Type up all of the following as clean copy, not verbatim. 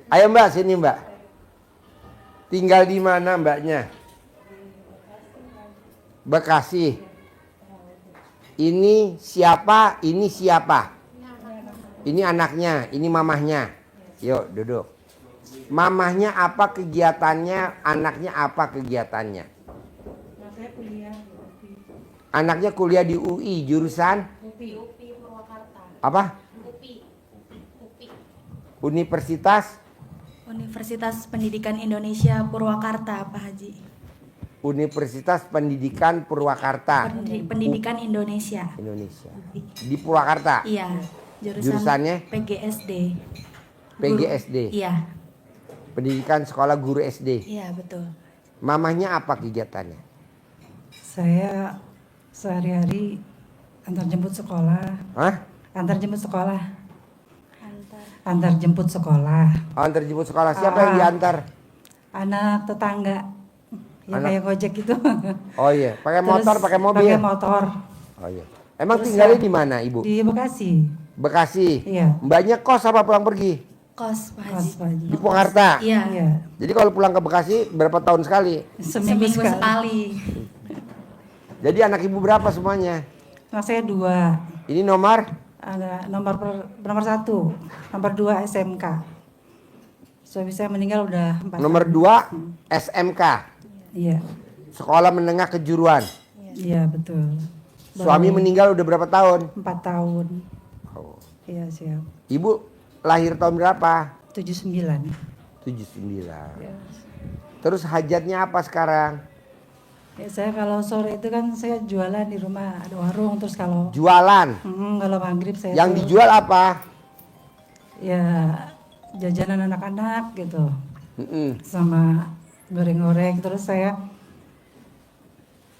Ayo Mbak, sini Mbak. Tinggal di mana Mbaknya? Bekasi. Ini siapa? Ini siapa? Ini anaknya, ini mamahnya. Yuk duduk. Mamahnya apa kegiatannya? Anaknya apa kegiatannya? Saya kuliah. Anaknya kuliah di UI, jurusan? UPI Purwakarta. Apa? UPI. Universitas? Universitas Pendidikan Indonesia Purwakarta, Pak Haji. Universitas Pendidikan Purwakarta. Pendidikan Indonesia. Indonesia. Di Purwakarta? Iya. Jurusannya? PGSD. PGSD. Iya. Pendidikan Sekolah Guru SD. Iya, betul. Mamahnya apa kegiatannya? Saya sehari-hari antar jemput sekolah. Hah? Antar jemput sekolah. Antar. Antar jemput sekolah. Oh, antar jemput sekolah. Siapa yang diantar? Anak tetangga. Ya kayak gojek gitu. Oh iya, pakai Terus motor, pakai mobil. Pakai motor. Oh iya. Emang Terus tinggalnya ya, di mana, Ibu? Di Bekasi. Bekasi. Iya. Mbaknya kos apa pulang pergi? Kos, Pak Haji. Kos, Pak Haji. Di Purwakarta. Iya. Iya. Jadi kalau pulang ke Bekasi berapa tahun sekali? Seminggu sekali. Jadi anak Ibu berapa semuanya? Nah, saya 2. Ini nomor? Ada nomor 1, nomor 2 SMK. Suami saya meninggal udah 4 Nomor 2 SMK. Iya. Sekolah Menengah Kejuruan. Iya, betul. Suami meninggal udah berapa tahun? 4 tahun. Oh. Iya, siap. Ibu lahir tahun berapa? 79. 79. Ya. Terus hajatnya apa sekarang? Ya, saya kalau sore itu kan saya jualan di rumah, ada warung. Terus kalau Jualan. kalau maghrib saya Yang tuh, dijual apa? ya jajanan anak-anak gitu, Mm-mm. sama goreng-goreng. Terus saya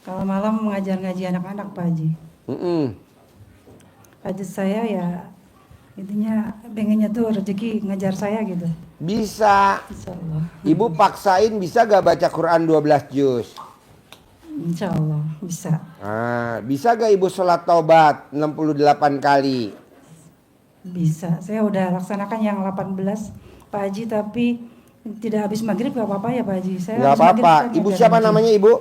kalau malam ngaji anak-anak, Pak Haji. Mm-mm. Hajat saya ya intinya pengennya tuh rezeki ngajar saya gitu. Bisa. Insya Allah. Ibu paksain bisa gak baca Quran 12 juz? Insya Allah bisa. Ah, bisa gak Ibu sholat taubat 68 kali? Bisa. Saya udah laksanakan yang 18 Pak Haji, tapi tidak habis maghrib gak apa-apa ya Pak Haji. Saya Gak habis maghrib apa-apa. saya Ibu ngajar siapa ngaji. namanya Ibu?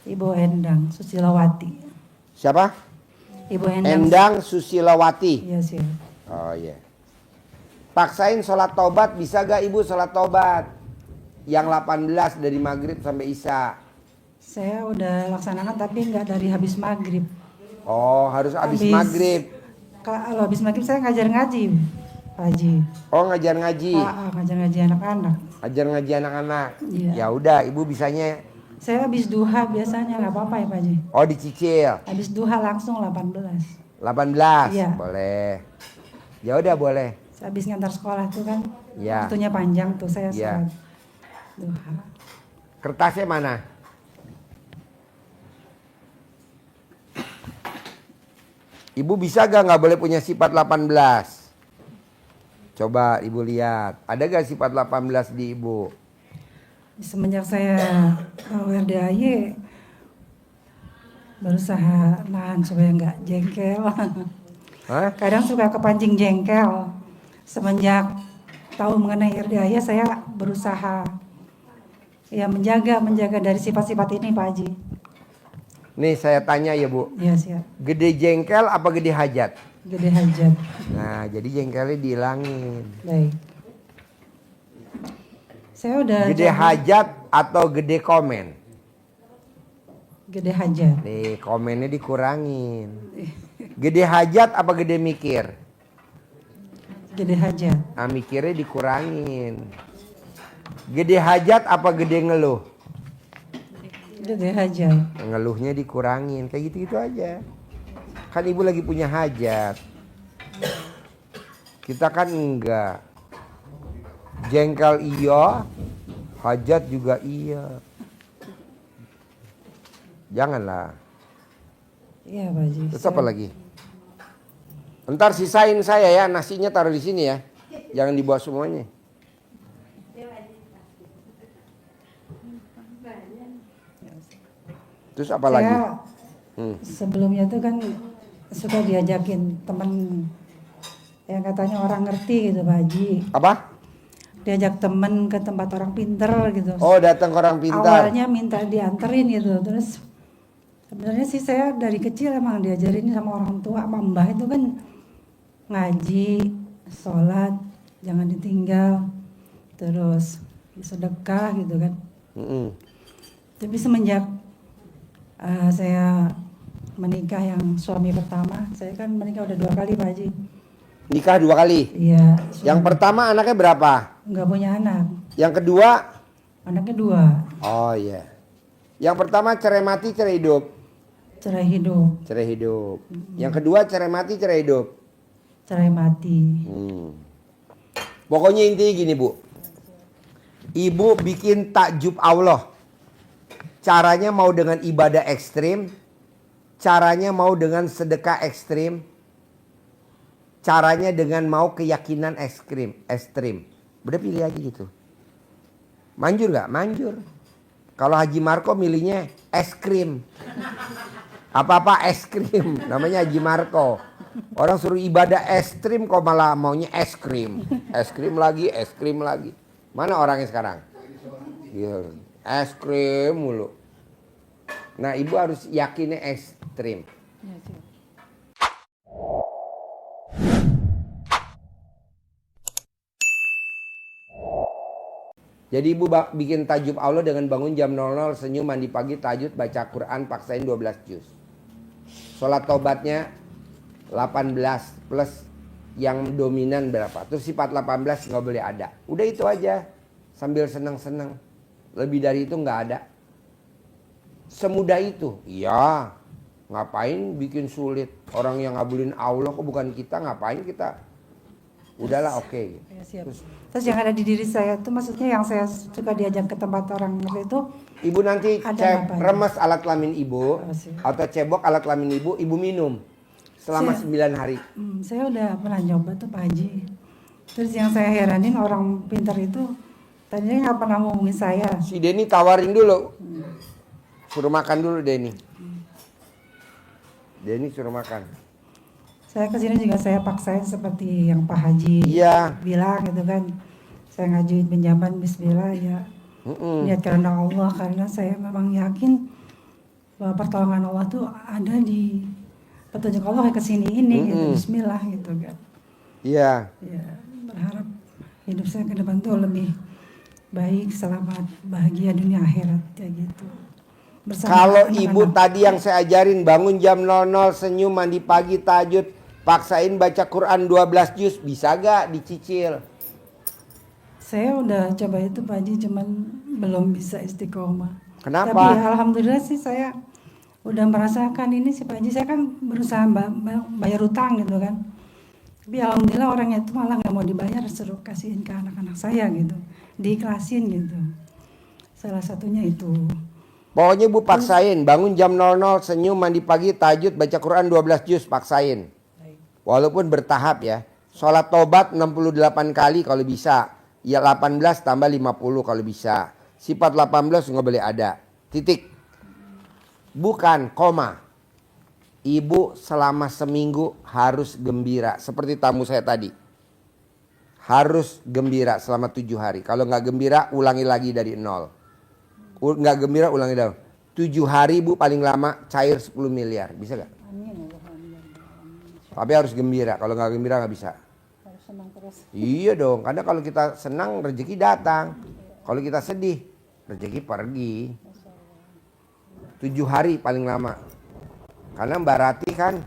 Ibu Endang Susilawati. Siapa? Ibu Endang. Endang Susilawati. Iya sih. Oh iya. Paksain sholat taubat, bisa gak Ibu sholat taubat? Yang 18 dari maghrib sampai isya. Saya udah laksanakan tapi nggak dari habis maghrib. Oh, harus habis maghrib. Kalau habis maghrib saya ngajar ngaji, Pak Haji. Oh, ngajar ngaji. Ngajar ngaji anak-anak. Ajar ngaji anak-anak. Iya. Ya udah, Ibu bisanya. Saya habis duha biasanya nggak apa-apa ya Pak Haji. Oh, dicicil. Habis duha langsung 18. 18. Iya. Boleh. Ya udah boleh. Habis ngantar sekolah tuh kan Iya. waktunya panjang tuh saya Iya. sholat duha. Kertasnya mana? Ibu bisa nggak boleh punya sifat 18? Coba Ibu lihat. Ada gak sifat 18 di Ibu? Semenjak saya RDAY berusaha nahan supaya nggak jengkel. Hah? Kadang suka kepancing jengkel. Semenjak tahu mengenai RDAY saya berusaha ya menjaga dari sifat-sifat ini Pak Haji. Nih saya tanya ya Bu. Ya siap. Gede jengkel apa gede hajat? Gede hajat. Nah jadi jengkelnya dihilangin. Baik. Saya udah Gede hajat atau gede komen? Gede hajat. Nih komennya dikurangin. Gede hajat apa gede mikir? Gede hajat. Nah mikirnya dikurangin. Gede hajat apa gede ngeluh? Gede hajat. Ngeluhnya dikurangin. Kayak gitu-gitu aja. Kan Ibu lagi punya hajat. Kita kan enggak. Jengkel iya, hajat juga iya. Janganlah. Iya Pak Haji. Terus apa lagi? Ntar sisain saya ya, nasinya taruh di sini ya. Jangan dibawa semuanya. Terus apa lagi? Sebelumnya tuh kan suka diajakin temen yang katanya orang ngerti gitu Pak Haji. Apa? diajak temen ke tempat orang pinter gitu. Oh, datang ke orang pintar. Awalnya minta dianterin gitu, terus sebenarnya sih saya dari kecil emang diajarin sama orang tua, sama mbah itu kan ngaji, sholat, jangan ditinggal, terus sedekah gitu kan. Mm-mm. Tapi semenjak saya menikah yang suami pertama, saya kan menikah udah 2 kali Pak Haji. Nikah 2 kali. Iya. Yang pertama anaknya berapa? Nggak punya anak, Yang kedua? anaknya 2, Oh iya. Yang pertama cerai mati cerai hidup. cerai hidup, Cerai hidup. Yang kedua cerai mati cerai hidup. cerai mati. Pokoknya intinya gini Bu. Ibu bikin takjub Allah. Caranya mau dengan ibadah ekstrim. Caranya mau dengan sedekah ekstrim. Caranya dengan mau keyakinan ekstrim. Udah pilih aja gitu. Manjur gak? Manjur. Kalau Haji Marco milihnya es krim. Apa-apa es krim. Namanya Haji Marco. Orang suruh ibadah ekstrim kok malah maunya es krim. Es krim lagi, es krim lagi. Mana orangnya sekarang? Gitu. Es krim mulu. Nah ibu harus yakinnya ekstrim. Jadi ibu bikin tajub Allah dengan bangun jam 00, senyum, mandi pagi, tahajud, baca Quran, paksain 12 juz. Sholat taubatnya 18 plus yang dominan berapa. Terus sifat 18 nggak boleh ada. Udah itu aja. Sambil senang-senang. Lebih dari itu nggak ada. Semudah itu. Iya. Ngapain bikin sulit. Orang yang ngabulin Allah kok bukan kita. Ngapain kita. Udahlah oke. Ya, siap. Terus yang ada di diri saya itu maksudnya yang saya suka diajak ke tempat orang itu. Ibu nanti remes alat kelamin ibu. Atau cebok alat kelamin ibu minum. Selama 9 hari. Saya udah pernah nyoba tuh Pak Haji. Terus yang saya heranin orang pintar itu tadinya nggak pernah ngomongin saya. Si Denny tawarin dulu. Suruh makan dulu Denny. Denny suruh makan. Saya kesini juga saya paksain seperti yang Pak Haji bilang gitu kan. Saya ngajuin pinjaman bismillah ya. Niat karena Allah, karena saya memang yakin bahwa pertolongan Allah tuh ada di petunjuk Allah ke sini ini gitu, bismillah gitu kan. Iya. Ya, berharap hidup saya ke depan tuh lebih baik, selamat, bahagia dunia akhirat kayak gitu. Kalau ibu tadi yang saya ajarin bangun jam 00, senyum, mandi pagi, tahajud, paksain baca Quran 12 juz, bisa gak dicicil? Saya udah coba itu Pak Haji, cuman belum bisa istiqomah. Kenapa? Tapi alhamdulillah sih saya udah merasakan ini sih Pak Haji. Saya kan berusaha bayar utang gitu kan. Tapi alhamdulillah orangnya itu malah gak mau dibayar, suruh kasihin ke anak-anak saya gitu. Diikhlasin gitu. Salah satunya itu. Pokoknya ibu paksain bangun jam 00, senyum, mandi pagi, tahajud, baca Quran 12 juz, paksain. Walaupun bertahap ya. Sholat tobat 68 kali kalau bisa. Ya 18 tambah 50 kalau bisa. Sifat 18 nggak boleh ada. Titik. Bukan koma. Ibu selama seminggu harus gembira. Seperti tamu saya tadi. Harus gembira selama 7 hari. Kalau nggak gembira ulangi lagi dari 0. Nggak gembira ulangi dari 7 hari ibu paling lama cair 10 miliar. Bisa nggak? Tapi harus gembira. Kalau nggak gembira nggak bisa. Harus senang terus. Iya dong. Karena kalau kita senang rezeki datang. Kalau kita sedih rezeki pergi. 7 hari paling lama. Karena Mbak Rati kan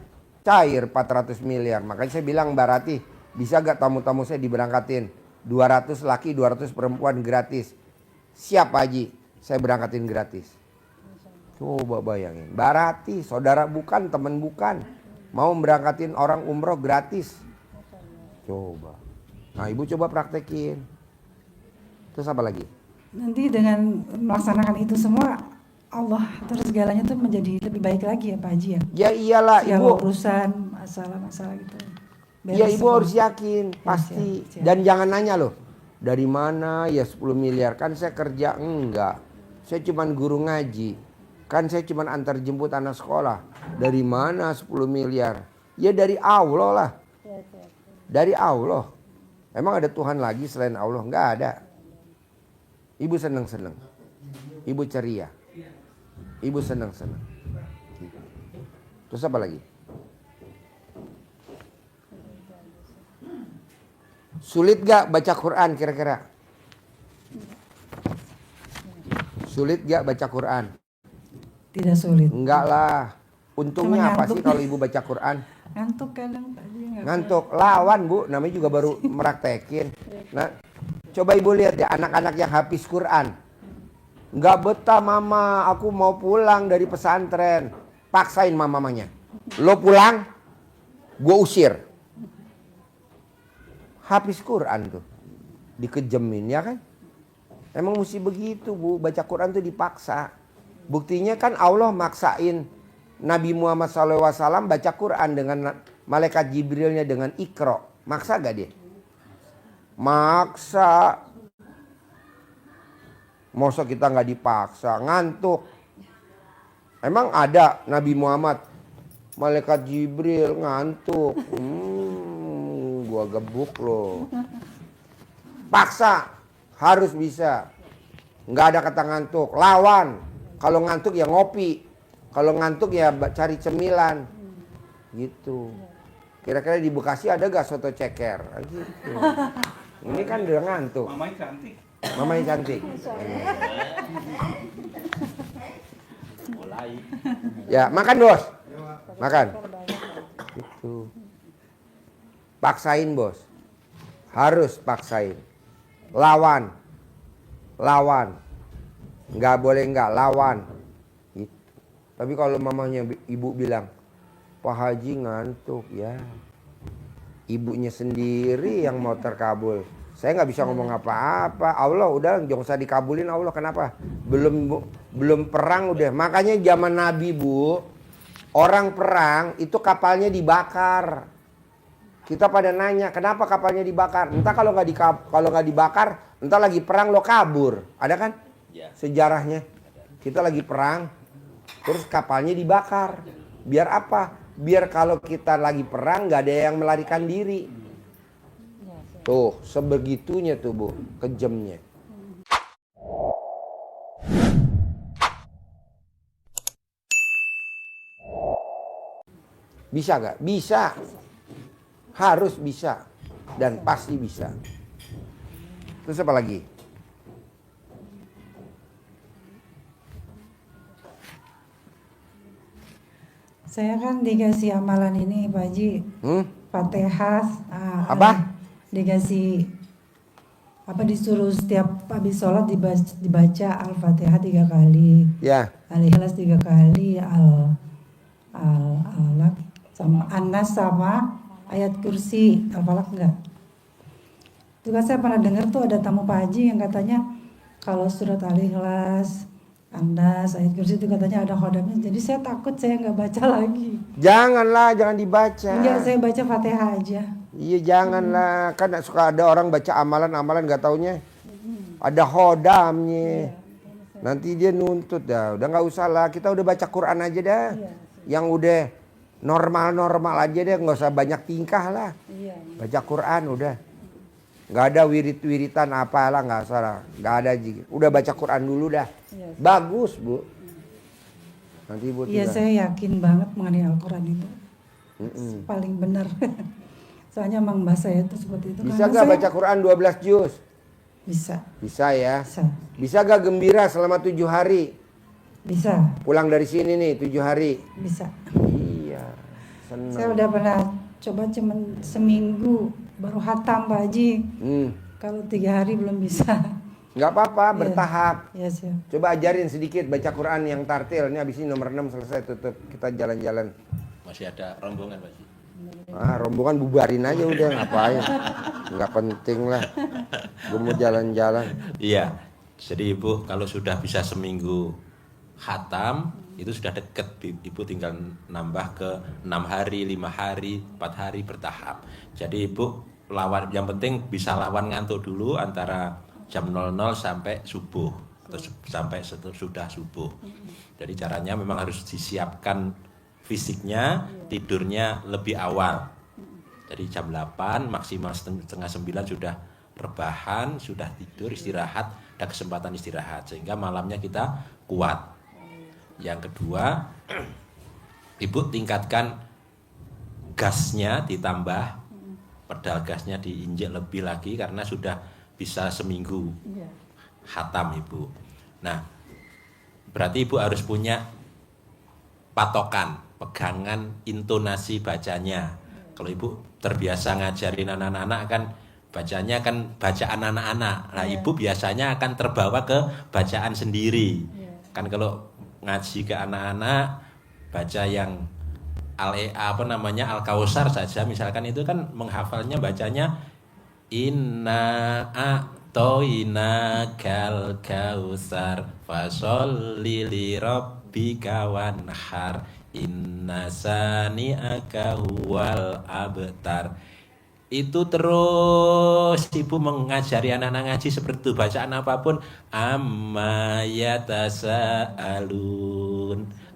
cair 400 miliar. Makanya saya bilang Mbak Rati, bisa gak tamu-tamu saya diberangkatin 200 laki 200 perempuan gratis. Siap Pak Haji, saya berangkatin gratis. Coba bayangin. Mbak Rati, saudara bukan, teman bukan, mau berangkatin orang umroh gratis. Coba. Nah ibu coba praktekin. Terus apa lagi? Nanti dengan melaksanakan itu semua, Allah terus segalanya tuh menjadi lebih baik lagi ya Pak Haji ya. Ya iyalah segala ibu. urusan, masalah-masalah gitu. Ya ibu harus yakin, pasti. Siap. Dan jangan nanya loh, dari mana ya 10 miliar? Kan saya kerja, enggak. Saya cuman guru ngaji. Kan saya cuman antar jemput anak sekolah. Dari mana 10 miliar? Ya dari Allah lah. Dari Allah. Emang ada Tuhan lagi selain Allah? Nggak ada. Ibu senang-senang. Ibu ceria. Ibu senang-senang. Terus apa lagi? Sulit gak baca Quran kira-kira? Sulit gak baca Quran? Tidak sulit. Enggak lah. Untungnya Cuma apa ngantuk. sih kalau ibu baca Quran? Ngantuk kadang Pak Haji, nggak Ngantuk. Lawan bu, namanya juga baru meraktekin. Nah, coba ibu lihat ya anak-anak yang habis Quran. Nggak betah mama, aku mau pulang dari pesantren. Paksain mamanya. Lo pulang, gue usir. Habis Quran tuh. Dikejemin ya kan? Emang mesti begitu bu, baca Quran tuh dipaksa. Buktinya kan Allah maksain Nabi Muhammad SAW baca Quran dengan malaikat Jibrilnya dengan Iqra. Maksa gak dia? Maksa. Masa kita nggak dipaksa, ngantuk. Emang ada Nabi Muhammad, malaikat Jibril ngantuk. Gua gebuk loh. Paksa, harus bisa. Nggak ada kata ngantuk, lawan. Kalau ngantuk ya ngopi. Kalau ngantuk ya cari cemilan. Gitu. Kira-kira di Bekasi ada gak soto ceker? Gitu. Ini kan udah ngantuk. Mamanya cantik. Mamanya cantik. Mulai. Ya, makan bos. Makan. Gitu. Paksain bos. Harus paksain. Lawan. Lawan. Nggak boleh nggak, lawan. Gitu. Tapi kalau mamanya ibu bilang, Pak Haji ngantuk, ya. Ibunya sendiri yang mau terkabul. Saya nggak bisa ngomong apa-apa. Allah udah jangan usah dikabulin Allah. Kenapa? Belum perang udah. Makanya zaman Nabi bu, orang perang itu kapalnya dibakar. Kita pada nanya kenapa kapalnya dibakar? Entah kalau nggak dibakar, entah lagi perang lo kabur. Ada kan? Ya. Sejarahnya. Kita lagi perang, terus kapalnya dibakar. Biar apa? Biar kalau kita lagi perang nggak ada yang melarikan diri. Tuh, sebegitunya tuh bu, kejamnya. Bisa gak? Bisa. Harus bisa. Dan pasti bisa. Terus apa lagi? Saya kan dikasih amalan ini Pak Haji, Fatihah. Apa? Dikasih apa, disuruh setiap habis sholat dibaca Al-Fatihah 3 kali, Ya. Al-Ikhlas 3 kali, Al-Alaq sama An-Nas sama ayat kursi, Al-Falaq enggak. Itu kan saya pernah dengar tuh ada tamu Pak Haji yang katanya kalau surat Al-Ikhlas, An-Nas, ayat kursi itu katanya ada khodamnya. Jadi saya takut saya nggak baca lagi. Janganlah, jangan dibaca. Enggak, saya baca Fatihah aja. Iya janganlah. Kan suka ada orang baca amalan-amalan gak taunya. Ada khodamnya. Nanti dia nuntut dah. Udah gak usah lah. Kita udah baca Quran aja dah. Yang udah normal-normal aja deh. Gak usah banyak tingkah lah. Baca Quran udah. Gak ada wirid-wiritan apalah, gak usah. Gak ada. Udah baca Quran dulu dah. Bagus bu. Nanti ibu Iya, tinggal. saya yakin banget mengenai Al-Quran itu. Paling benar. Soalnya emang bahasa saya itu seperti itu. Bisa Karena gak saya- baca Quran 12 juz? Bisa. Bisa ya. Bisa. Bisa gak gembira selama 7 hari? Bisa. Pulang dari sini nih 7 hari. Bisa. Iya. Senang. Saya udah pernah coba cuman seminggu baru hatam Pak Haji. Kalau 3 hari belum bisa. Nggak apa-apa, Iya. bertahap. Ya siap. Coba ajarin sedikit baca Quran yang tartil. Ini habis ini nomor 6 selesai tutup. Kita jalan-jalan. Masih ada rombongan Pak Haji. Rombongan bubarin aja udah, ngapain. Nggak penting lah. Gue mau jalan-jalan. Iya. Jadi Ibu kalau sudah bisa seminggu khatam itu sudah deket. Ibu tinggal nambah ke 6 hari, 5 hari, 4 hari bertahap. Jadi Ibu lawan, yang penting bisa lawan ngantuk dulu antara jam 00 sampai subuh atau sampai sudah subuh. Jadi caranya memang harus disiapkan fisiknya, tidurnya lebih awal. Jadi jam 8 maksimal setengah 9 sudah rebahan, sudah tidur, istirahat, ada kesempatan istirahat sehingga malamnya kita kuat. Yang kedua, ibu tingkatkan gasnya, ditambah pedal gasnya diinjek lebih lagi karena sudah bisa seminggu khatam ibu. Nah, berarti ibu harus punya patokan, pegangan intonasi bacanya. Kalau ibu terbiasa ngajarin anak-anak kan bacanya kan bacaan anak-anak. Nah, ibu biasanya akan terbawa ke bacaan sendiri. Kan kalau ngaji ke anak-anak baca yang Al-Kausar saja misalkan, itu kan menghafalnya bacanya inna a'toina kal kausar fasholli li rabbika wanhar inna sani'aka huwal abtar. Itu terus ibu mengajari anak-anak ngaji seperti itu, bacaan apapun, amma yatasaalun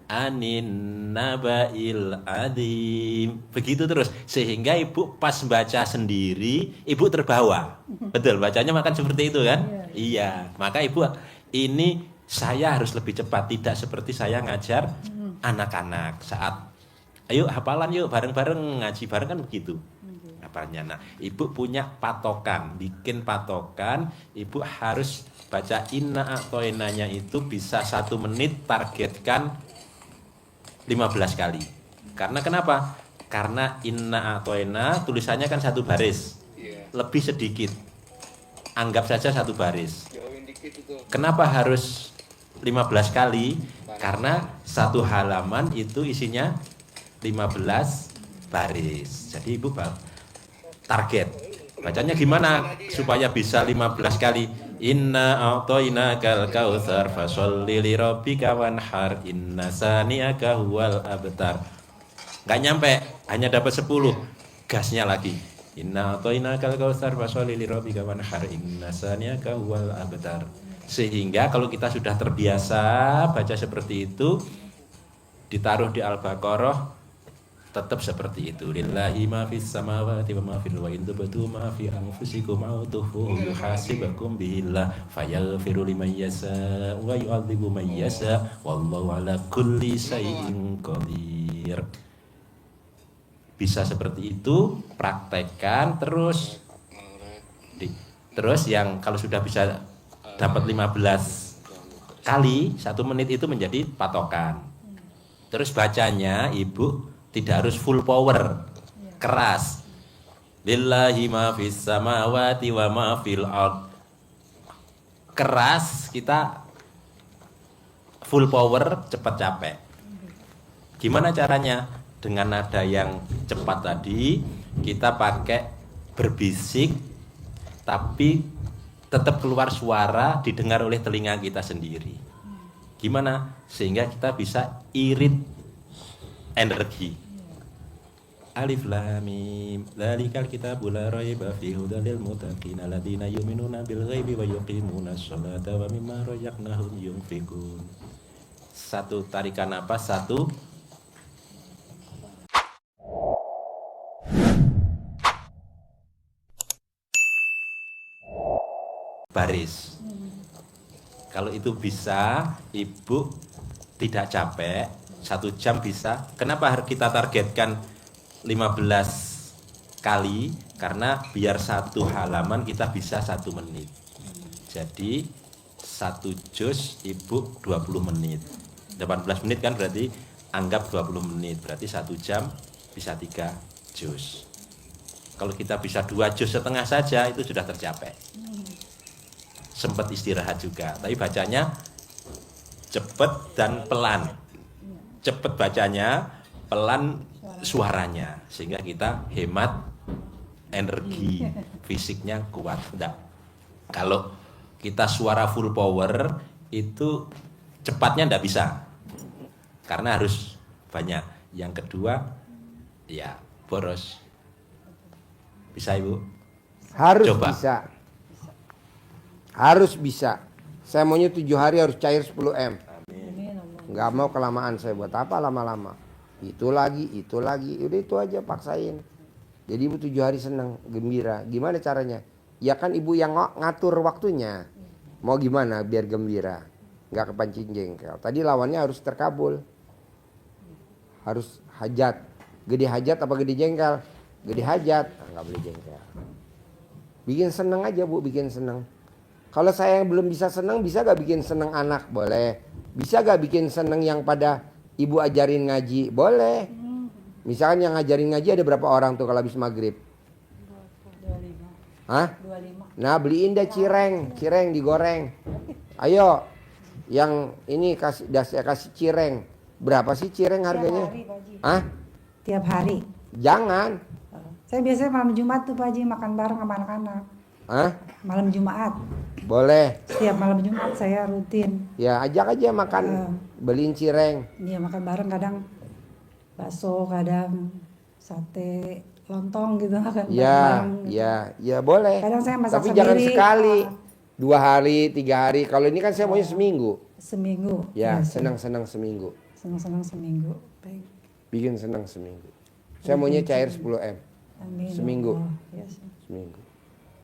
anin nabail adim, begitu terus sehingga ibu pas baca sendiri ibu terbawa. Betul, bacanya makan seperti itu kan? Iya, maka ibu ini saya harus lebih cepat, tidak seperti saya ngajar anak-anak saat ayo hafalan yuk bareng-bareng ngaji bareng kan begitu. Nah, ibu punya patokan, bikin patokan, ibu harus baca inna a'toinanya itu bisa 1 menit, targetkan 15 kali. Karena kenapa? Karena inna a'toina tulisannya kan 1 baris, lebih sedikit, anggap saja 1 baris. Kenapa harus 15 kali? Karena 1 halaman itu isinya 15 baris. Jadi ibu target bacanya gimana supaya bisa 15 kali. Inna a'toina kal kautsar fasholli li rabbika wanhar inna sani'aka huwal abtar. Enggak nyampe, hanya dapat 10. Gasnya lagi. Inna a'toina kal kautsar fasholli li rabbika wanhar inna sani'aka huwal abtar. Sehingga kalau kita sudah terbiasa baca seperti itu, ditaruh di Al-Baqarah tetap seperti itu. Lillahi ma fis samawati wa ma fil wa in tubtu ma fi anfusikum aw tukhfuhu yuhasibukum billah fayaghfiru liman yasha wa yu'adzibu man yasha wallahu ala kulli syai'in qadir. Bisa seperti itu, praktekkan terus. Terus yang kalau sudah bisa dapat 15 kali 1 menit itu menjadi patokan. Terus bacanya ibu tidak harus full power, keras. Lillahi ma fis samawati wa ma fil ard. Keras, kita full power, cepat capek. Gimana caranya? Dengan nada yang cepat tadi, kita pakai berbisik, tapi tetap keluar suara didengar oleh telinga kita sendiri. Gimana? Sehingga kita bisa irit energi. Alif lam mim dzalikal kitabul la raiba fihi hudal lil muttaqin alladzina yu'minuna bil ghaibi wa yuqimunas sholata wa mimma razaqnahum yunfiqun. 1 tarikan napas, 1 baris. Kalau itu bisa, ibu tidak capek, 1 jam bisa. Kenapa harus kita targetkan 15 kali? Karena biar 1 halaman kita bisa 1 menit. Jadi 1 juz ibu 20 menit. 18 menit kan berarti anggap 20 menit. Berarti 1 jam bisa 3 juz. Kalau kita bisa 2 juz setengah saja itu sudah tercapai. Sempat istirahat juga. Tapi bacanya cepat dan pelan. Cepat bacanya, pelan suaranya, sehingga kita hemat energi, fisiknya kuat. Enggak. Kalau kita suara full power itu cepatnya enggak bisa, karena harus banyak. Yang kedua ya boros. Bisa ibu? Harus coba. Bisa. Harus bisa. Saya maunya 7 hari harus cair 10 M. Nggak mau kelamaan, saya buat apa lama-lama. Itu lagi, udah itu aja paksain. Jadi ibu 7 hari senang, gembira. Gimana caranya? Ya kan ibu yang ngatur waktunya. Mau gimana biar gembira? Nggak kepancing jengkel. Tadi lawannya harus terkabul. Harus hajat. Gede hajat apa gede jengkel? Gede hajat. Nggak boleh jengkel. Bikin seneng aja bu, bikin seneng. Kalau saya yang belum bisa seneng, bisa gak bikin seneng anak? Boleh. Bisa gak bikin seneng yang pada ibu ajarin ngaji? Boleh. Misalkan yang ngajarin ngaji ada berapa orang tuh kalau habis maghrib? 25. Hah? 25. Nah beliin deh cireng digoreng. Ayo, yang ini kasih cireng. Berapa sih cireng harganya? Tiap hari, Pak Haji. Hah? Tiap hari. Jangan. Saya biasanya malam Jumat tuh Pak Haji makan bareng sama anak-anak. Hah? Malam Jumat. Boleh. Setiap malam Jumat saya rutin. Ya ajak aja makan. Beliin cireng. Iya makan bareng, kadang bakso, kadang sate, lontong gitu kan. Ya, Bareng-bareng gitu. ya boleh. Kadang saya masak Tapi jangan sendiri. sekali. 2 hari, 3 hari. Kalau ini kan saya maunya seminggu. Seminggu. Ya, Iya, senang-senang seminggu. senang-senang seminggu. Baik. Bikin senang seminggu. Saya maunya cair 10M. Amin. Seminggu. Allah. Ya, Seminggu.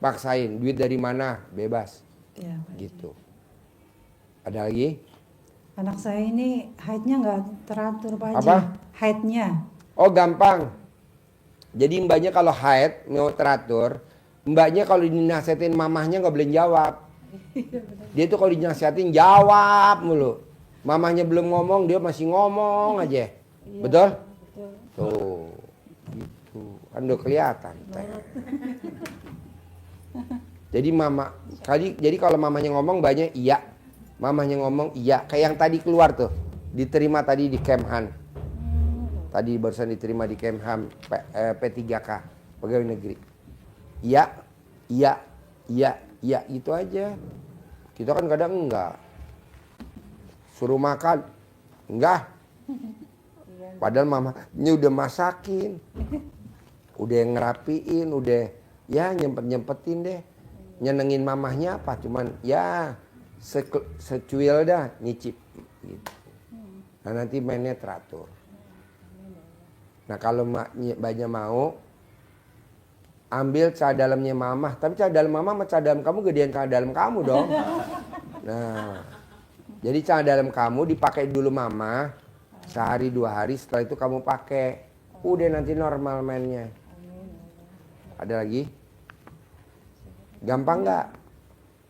Paksain, duit dari mana? Bebas. ya, Pak Haji. Gitu. Ada lagi? Anak saya ini haidnya nggak teratur Pak Haji. Apa? Haidnya. Oh gampang. Jadi mbaknya kalau haid mau teratur, mbaknya kalau dinasihatin mamahnya nggak boleh jawab. Dia tuh kalau dinasihatin jawab mulu. Mamahnya belum ngomong dia masih ngomong aja. Betul? Betul. Tuh. Gitu. Kan udah kelihatan. Jadi kalau mamanya ngomong mbaknya iya. Mamanya ngomong iya. Kayak yang tadi keluar tuh. Diterima tadi di Kemhan. Tadi barusan diterima di Kemhan P3K pegawai negeri. Iya, iya, iya, iya itu aja. Kita kan kadang enggak. Suruh makan, enggak. Padahal mamanya udah masakin, udah ngerapiin, udah ya nyempet-nyempetin deh. Nyenengin mamahnya apa? Cuman ya secuil dah nyicip gitu. Nah nanti mainnya teratur. Nah kalau mbaknya mau ambil celana dalamnya mamah, tapi celana dalam mamah sama celana dalam kamu gedean celana dalam kamu dong. Nah, jadi celana dalam kamu dipakai dulu mama sehari 2 hari, setelah itu kamu pakai. Udah nanti normal mainnya. Ada lagi? Gampang nggak?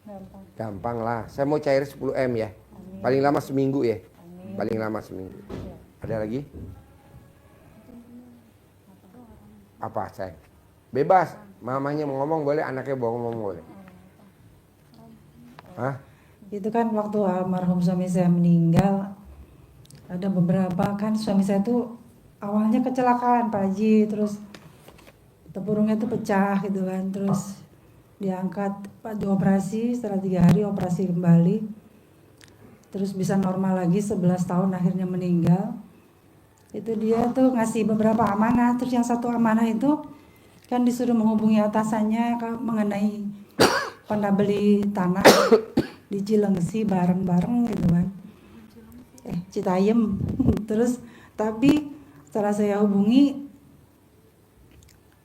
Gampang. Gampang lah. Saya mau cair 10M ya. Paling lama seminggu ya. Paling lama seminggu. Ada lagi? Apa sayang? Bebas. Mamanya mau ngomong boleh, anaknya mau ngomong boleh. Hah? Itu kan waktu almarhum suami saya meninggal, ada beberapa kan suami saya tuh awalnya kecelakaan Pak Haji, terus tempurungnya tuh pecah gitu kan, terus diangkat Pak dioperasi, setelah 3 hari operasi kembali, terus bisa normal lagi 11 tahun akhirnya meninggal. Itu dia tuh ngasih beberapa amanah, terus yang satu amanah itu kan disuruh menghubungi atasannya mengenai pernah beli tanah di Cilengsi bareng-bareng gitu kan, Citayam. Terus tapi setelah saya hubungi,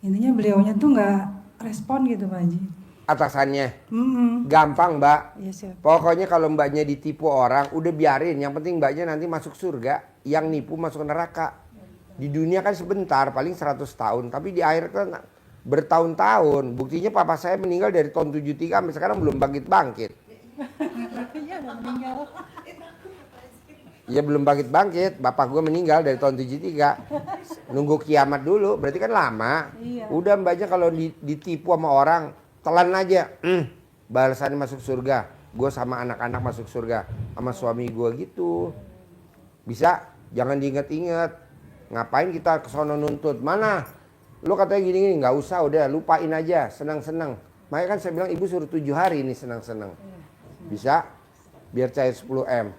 intinya beliaunya tuh nggak respon gitu Pak Haji. Atasannya? Mm-mm. Gampang mbak. Iya, siap. Pokoknya kalau mbaknya ditipu orang, udah biarin. Yang penting mbaknya nanti masuk surga, yang nipu masuk neraka. Di dunia kan sebentar, paling 100 tahun. Tapi di akhir kan bertahun-tahun. Buktinya papa saya meninggal dari tahun 73 sampai sekarang belum bangkit-bangkit. Iya udah meninggal. Ya belum bangkit-bangkit. Bapak gue meninggal dari tahun 73. Nunggu kiamat dulu, berarti kan lama. Iya. Udah mbaknya kalau ditipu sama orang, telan aja. Balasannya masuk surga. Gue sama anak-anak masuk surga. Sama suami gue gitu. Bisa? Jangan diinget-inget. Ngapain kita kesono nuntut? Mana? Lu katanya gini-gini, nggak usah, udah lupain aja, senang-senang. Makanya kan saya bilang ibu suruh 7 hari ini senang-senang. Bisa? Biar cair 10M.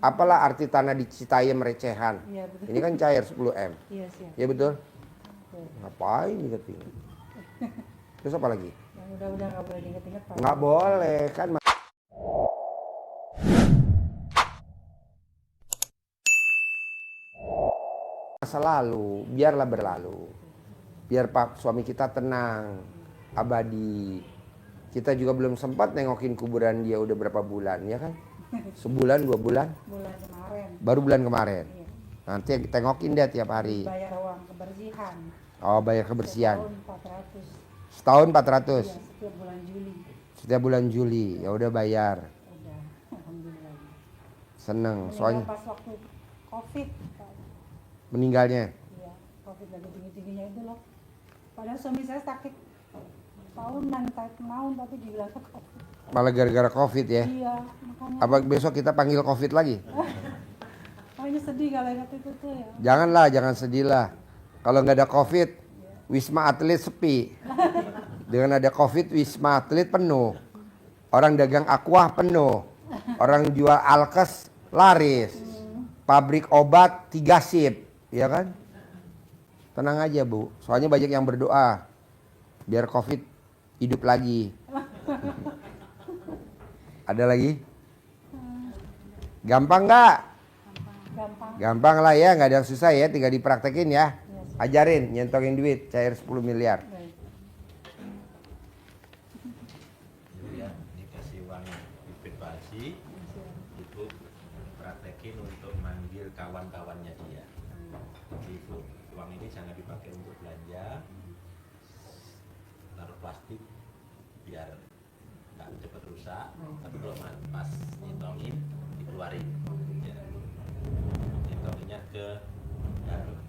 Apalah arti tanah di Citayam recehan. Iya, betul. Ini kan cair 10M. Iya siap. Ya betul? Ngapain inget-inget? Terus apa lagi? Yang udah nggak boleh diinget-inget Pak. Nggak boleh kan. Masa lalu, biarlah berlalu. Biar Pak suami kita tenang, abadi. Kita juga belum sempat nengokin kuburan dia udah berapa bulan, ya kan? Sebulan, 2 bulan? Bulan kemarin. Baru bulan kemarin. Iya. Nanti tengokin dia tiap hari. Bayar uang kebersihan. Oh, bayar kebersihan. Setahun 400. Setahun 400. Iya, setiap bulan Juli. Setiap bulan Juli. Ya udah bayar. Udah, alhamdulillah. Seneng. Meninggal Soalnya pas waktu Covid. Pak. meninggalnya. Iya, Covid lagi tinggi-tingginya itu loh. Padahal suami saya sakit tahunan, tahun tapi dibilang Covid. Malah gara-gara Covid ya. Iya, makanya. Apa besok kita panggil Covid lagi? Makanya sedih kalau ingat itu tuh ya. Janganlah, jangan sedih lah. Kalau nggak ada Covid, Wisma Atlet sepi. Dengan ada Covid, Wisma Atlet penuh. Orang dagang aqua penuh. Orang jual alkes laris. Pabrik obat 3 sip, ya kan? Tenang aja Bu, soalnya banyak yang berdoa biar Covid hidup lagi. Ada lagi? Gampang nggak? Gampang. Gampang lah ya, nggak ada yang susah ya, tinggal dipraktekin ya. Ajarin, nyentongin duit, cair 10 miliar. Baik. Ibu ya, dikasih uang bibit palsi, ibu praktekin untuk manggil kawan-kawannya dia. Jadi ibu, uang ini jangan dipakai untuk belanja, taruh plastik biar nggak cepat rusak. Tapi kalau pas nyentongin dikeluarin, ya. Nyentonginnya ke dalam.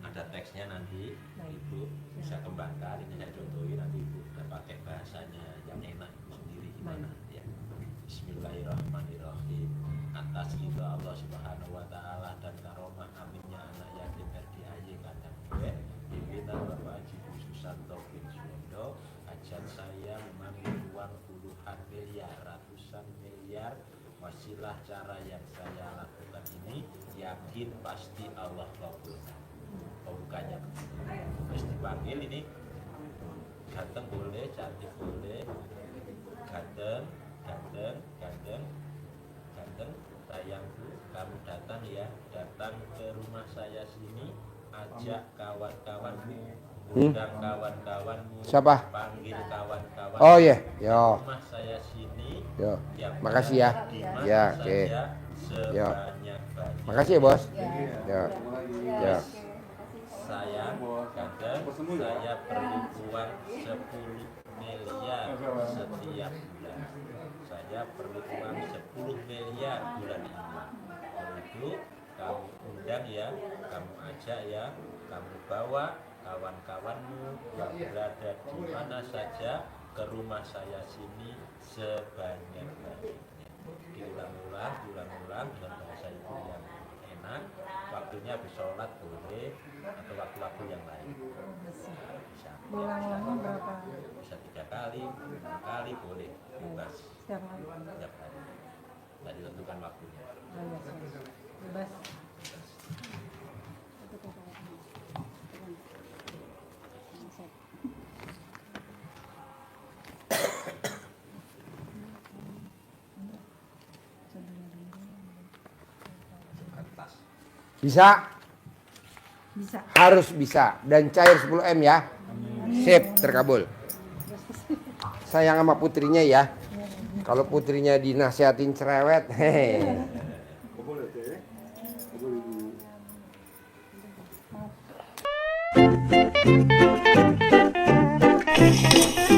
Ada teksnya nanti ibu bisa kembangkan, ini saya contohin nanti ibu udah pakai bahasanya yang enak sendiri gimana ya. Bismillahirrahmanirrahim. Atas ridha Allah Subhanahu wa taala dan karomah aminnya anak yatim di ayi kadang gue dibina Bapak Haji Khususan Taufik Suwondo, ajat saya memanggil uang puluhan miliar, ratusan miliar. Wasilah cara yang saya lakukan ini yakin pasti Allah kabulkan. Oh bukannya terus dipanggil ini ganteng boleh, cantik boleh, ganteng, ganteng, ganteng, ganteng, sayangku kamu datang ya, datang ke rumah saya sini, ajak kawan-kawanmu, undang kawan-kawanmu, Siapa? panggil kawan-kawan. Oh iya, yo. Rumah saya sini. Yo. Yang Makasih ya. di mana Ya, oke. saja Ya. sebanyak-banyak. Makasih ya bos. Ya. Ya. Saya kadang saya perlu uang 10 miliar setiap bulan. Saya perlu uang 10 miliar bulan ini. Kalau itu kamu undang ya, kamu ajak ya, kamu bawa kawan-kawanmu yang berada di mana saja ke rumah saya sini sebanyak-banyaknya. Diulang-ulang dengan bahasa ibu yang enak. Waktunya habis sholat boleh atau waktu-waktu yang lain. Bisa. Ulang-ulangnya berapa? Bisa 3 kali, 5 kali boleh, bebas Setiap hari. setiap hari. Tidak ditentukan waktunya. Bebas. Kertas. Bisa? Bisa. Harus bisa. Dan cair 10 M ya. Sip, terkabul. Sayang sama putrinya ya. Kalau putrinya dinasihatin cerewet, hehe. Thank you.